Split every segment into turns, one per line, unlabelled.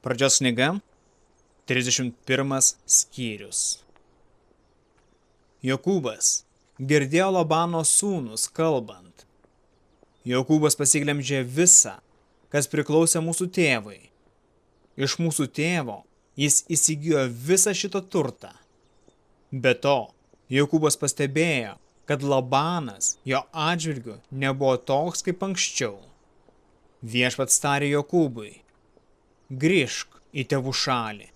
Pradžios knyga, 31 skyrius. Jokūbas girdėjo Labano sūnus kalbant. Jokūbas pasiglemžė visą, kas priklausė mūsų tėvui. Iš mūsų tėvo jis įsigijo visą šitą turtą. Be to, Jokūbas pastebėjo, kad Labanas jo atžvilgiu nebuvo toks kaip anksčiau. Viešpats tarė Jokūbui: grįžk į tėvų šalį,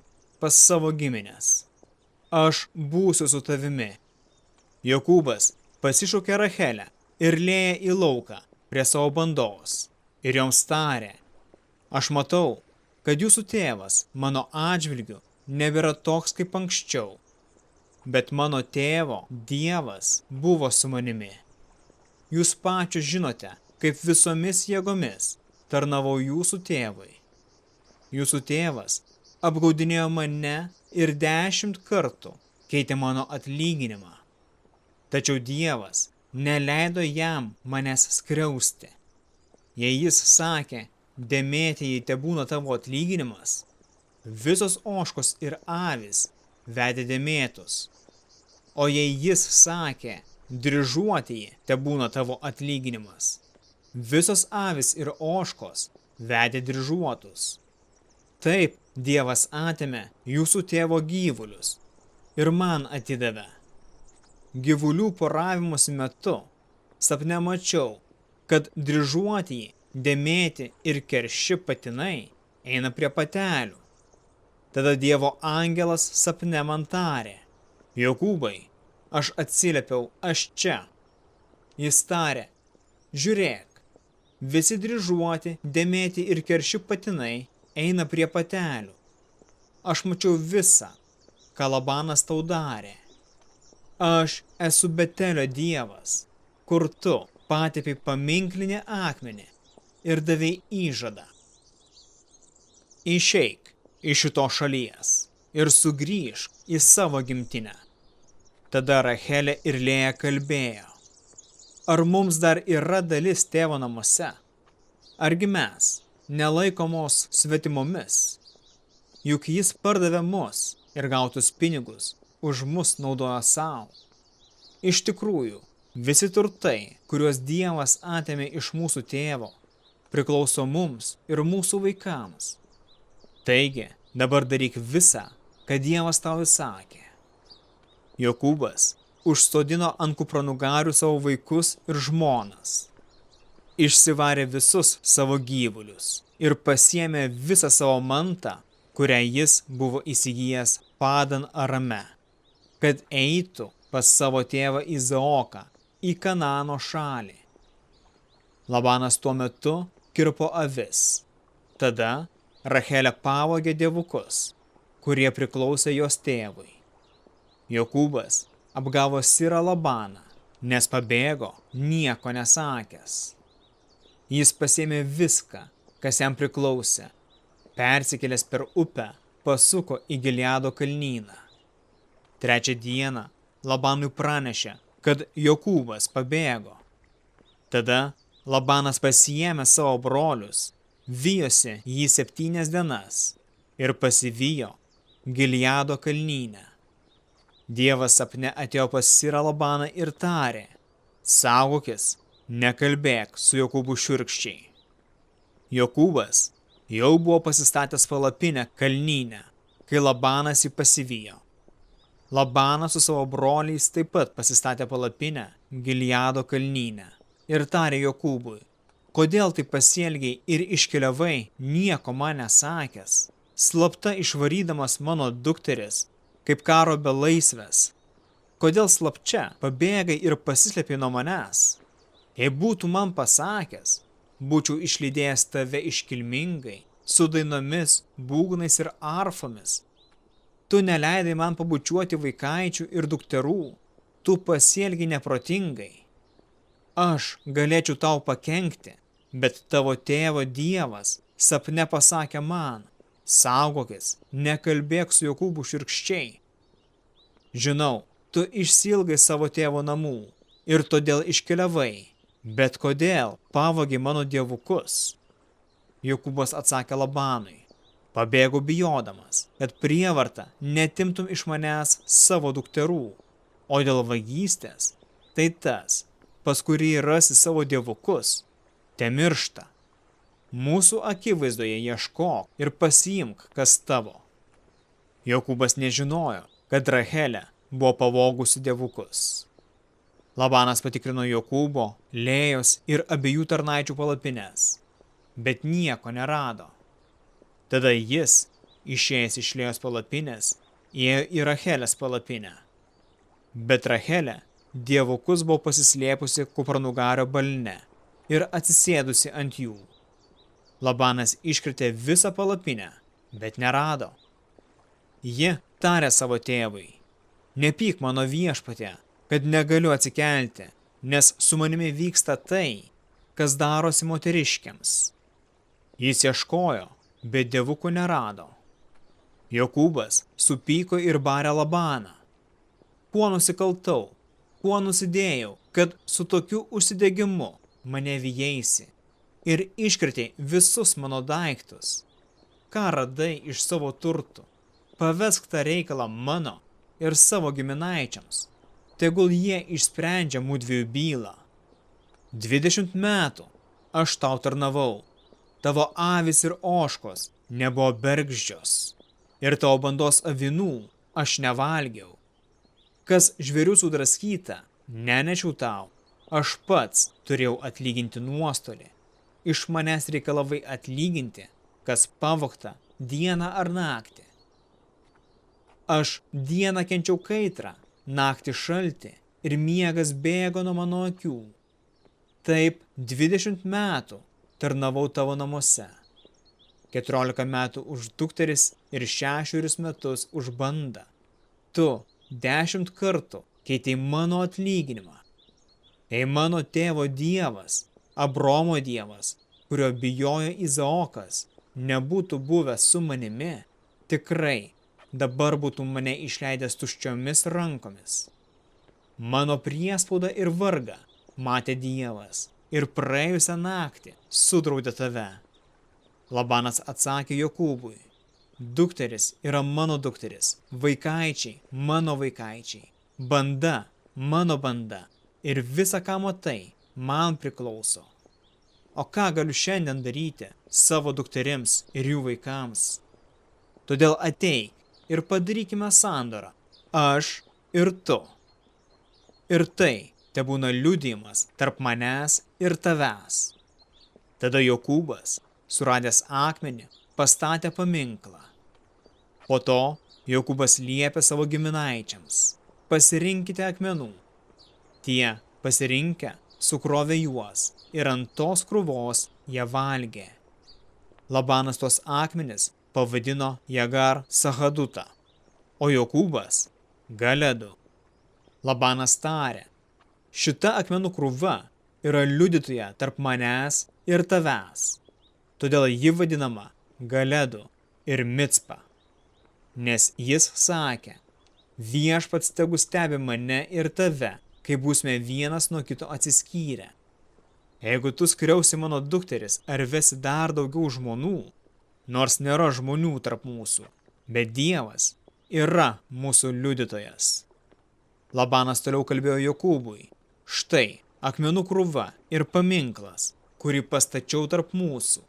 pas savo giminės. Aš būsiu su tavimi. Jokūbas pasišaukė Rachelę ir Lėją į lauką prie savo bandos ir joms tarė: aš matau, kad jūsų tėvas mano atžvilgiu nebėra toks kaip anksčiau, bet mano tėvo Dievas buvo su manimi. Jūs pačios žinote, kaip visomis jėgomis tarnavau jūsų tėvui. Jūsų tėvas apgaudinėjo mane ir 10 kartų keitė mano atlyginimą. Tačiau Dievas neleido jam manęs skriausti. Jei jis sakė, Demetijai tebūna tavo atlyginimas, visos ožkos ir avys vedė Demetus. O jei jis sakė, dryžuotieji tebūna tavo atlyginimas, visos avys ir ožkos vedė dryžuotus. Taip Dievas atėmė jūsų tėvo gyvulius ir man atidavė. Gyvulių poravimosi metu sapne mačiau, kad dryžuotieji, dėmėti ir kerši patinai eina prie patelių. Tada Dievo angelas sapne man tarė: Jokūbai, aš atsiliepiau, aš čia. Jis tarė: žiūrėk, visi dryžuoti, dėmėti ir kerši patinai eina prie patelių. Aš mačiau visą, ką Labanas tau darė. Aš esu Betelio Dievas, kur tu patepei paminklinį akmenį ir davei įžadą. Išeik iš šito šalies ir sugrįžk į savo gimtinę. Tada Rachelė ir Lėja kalbėjo: ar mums dar yra dalis tėvo namuose? Argi mes nelaikomos svetimomis? Juk jis pardavė mus ir gautus pinigus už mus naudojo savo. Iš tikrųjų, visi turtai, kuriuos Dievas atėmė iš mūsų tėvo, priklauso mums ir mūsų vaikams. Taigi, dabar daryk visą, ką Dievas tau įsakė. Jokūbas užsodino ant kupranugarių savo vaikus ir žmonas. Išsivarė visus savo gyvulius ir pasiėmė visą savo mantą, kurią jis buvo įsigijęs Padan Arame, kad eitų pas savo tėvą Izaoką į Kanaano šalį. Labanas tuo metu kirpo avis. Tada Rachelė pavogė dievukus, kurie priklausė jos tėvui. Jokūbas apgavo sirą Labaną, nes pabėgo nieko nesakęs. Jis pasėmė viską, kas jam priklausė, persikėlęs per upę, pasuko į Gileado kalnyną. Trečią dieną Labanui pranešė, kad Jokūbas pabėgo. Tada Labanas pasiėmė savo brolius, vijosi jį 7 dienas ir pasivijo Gileado kalnyne. Dievas sapne atėjo pas sirą Labaną ir tarė: saugokis, nekalbėk su Jokūbu šiurkščiai. Jokūbas jau buvo pasistatęs palapinę kalnyne, kai Labanas jį pasivijo. Labanas su savo broliais taip pat pasistatė palapinę Gileado kalnyne ir tarė Jokūbui: kodėl taip pasielgiai ir iškeliavai nieko man nesakęs, slapta išvarydamas mano dukteris, kaip karo belaisvės? Kodėl slapčia pabėgai ir pasislėpei nuo manęs? Jei būtų man pasakęs, būčiau išlydėjęs tave iškilmingai, su dainomis, būgnais ir arfomis. Tu neleidai man pabučiuoti vaikaičių ir dukterų, tu pasielgiai neprotingai. Aš galėčiau tau pakenkti, bet tavo tėvo Dievas sapne pasakė man: saugokis, nekalbėk su Jokūbu šiurkščiai. Žinau, tu išsiilgai savo tėvo namų ir todėl iškeliavai, bet kodėl pavogi mano dievukus? Jokūbas atsakė Labanui: Pabėgau bijodamas, kad prievarta netimtum iš manęs savo dukterų, o dėl vagystės, tai tas, pas kurį rasi savo dievukus, te miršta. Mūsų akivaizdoje ieškok ir pasiimk, kas tavo. Jokūbas nežinojo, kad Rachelė buvo pavogusi dievukus. Labanas patikrino Jokūbo, Lėjos ir abiejų tarnaičių palapines, bet nieko nerado. Tada jis, išėjęs iš Lėjos palapinės, ėjo į Rachelės palapinę. Bet Rachelė dievukus buvo pasislėpusi kupranugario balne ir atsisėdusi ant jų. Labanas iškritė visą palapinę, bet nerado. Ji tarė savo tėvui: nepyk mano viešpatie, kad negaliu atsikelti, nes su manimi vyksta tai, kas darosi moteriškiams. Jis ieškojo, bet dievukų nerado. Jokūbas supyko ir barė Labaną: kuo nusikaltau, kuo nusidėjau, kad su tokiu užsidegimu mane vijaisi ir iškritei visus mano daiktus? Ką radai iš savo turtų? Pavesk tą reikalą mano ir savo giminaičiams. Tegul jie išsprendžia mudviejų bylą. 20 metų aš tau tarnavau. Tavo avys ir ožkos nebuvo bergždžios. Ir tavo bandos avinų aš nevalgiau. Kas žvėrių sudraskyta, nenešiau tau. Aš pats turėjau atlyginti nuostolį. Iš manęs reikalavai atlyginti, kas pavogta dieną ar naktį. Aš dieną kenčiau kaitrą, naktį šaltį ir miegas bėgo nuo mano akių. Taip 20 metų tarnavau tavo namuose. 14 metų už dukteris ir 6 metus už bandą. Tu 10 kartų keitei mano atlyginimą. Jei mano tėvo dievas, Abromo dievas, kurio bijojo Izaokas, nebūtų buvęs su manimi, tikrai dabar būtų mane išleidęs tuščiomis rankomis. Mano priespaudą ir vargą matė Dievas ir praėjusią naktį sudraudė tave. Labanas atsakė Jokūbui: dukteris yra mano dukteris, vaikaičiai mano vaikaičiai, banda mano banda ir visa, ką matai, man priklauso. O ką galiu šiandien daryti savo dukterims ir jų vaikams? Todėl ateik ir padarykime sandorą, aš ir tu. Ir tai tebūna liudijimas tarp manęs ir tavęs. Tada Jokūbas, suradęs akmenį, pastatė paminklą. Po to Jokūbas liepė savo giminaičiams: pasirinkite akmenų. Tie pasirinkę sukrovė juos ir ant tos krūvos jie valgė. Labanas tuos akmenis pavadino Jagar Sahadutą, o Jokūbas Galedu. Labanas tarė: šita akmenų krūva yra liudytoja tarp manęs ir tavęs, todėl ji vadinama Galedu ir Micpa. Nes jis sakė: viešpats tegu stebi mane ir tave, kai būsime vienas nuo kito atsiskyrę. Jeigu tu skriausi mano dukteris ar vesi dar daugiau žmonų, nors nėra žmonių tarp mūsų, bet Dievas yra mūsų liudytojas. Labanas toliau kalbėjo Jokūbui: štai akmenų krūva ir paminklas, kurį pastačiau tarp mūsų.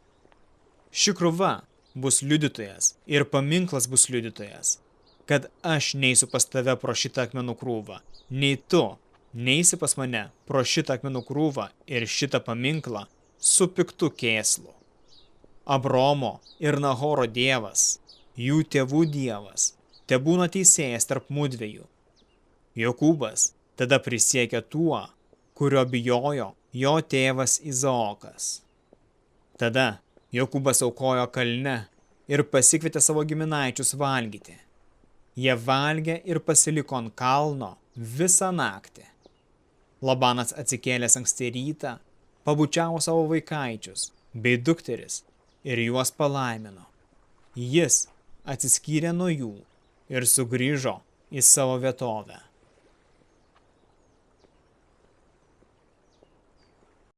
Ši krūva bus liudytojas ir paminklas bus liudytojas, kad aš neisiu pas tave pro šitą akmenų krūvą, nei tu neisi pas mane pro šitą akmenų krūvą ir šitą paminklą su piktu kėslu. Abromo ir Nahoro dievas, jų tėvų dievas, tebūna teisėjas tarp mudviejų. Jokūbas tada prisiekė tuo, kurio bijojo jo tėvas Izaokas. Tada Jokūbas aukojo kalne ir pasikvietė savo giminaičius valgyti. Jie valgė ir pasiliko ant kalno visą naktį. Labanas atsikėlęs anksti rytą, pabučiavo savo vaikaičius bei dukteris ir juos palaimino. Jis atsiskyrė nuo jų ir sugrįžo į savo vietovę.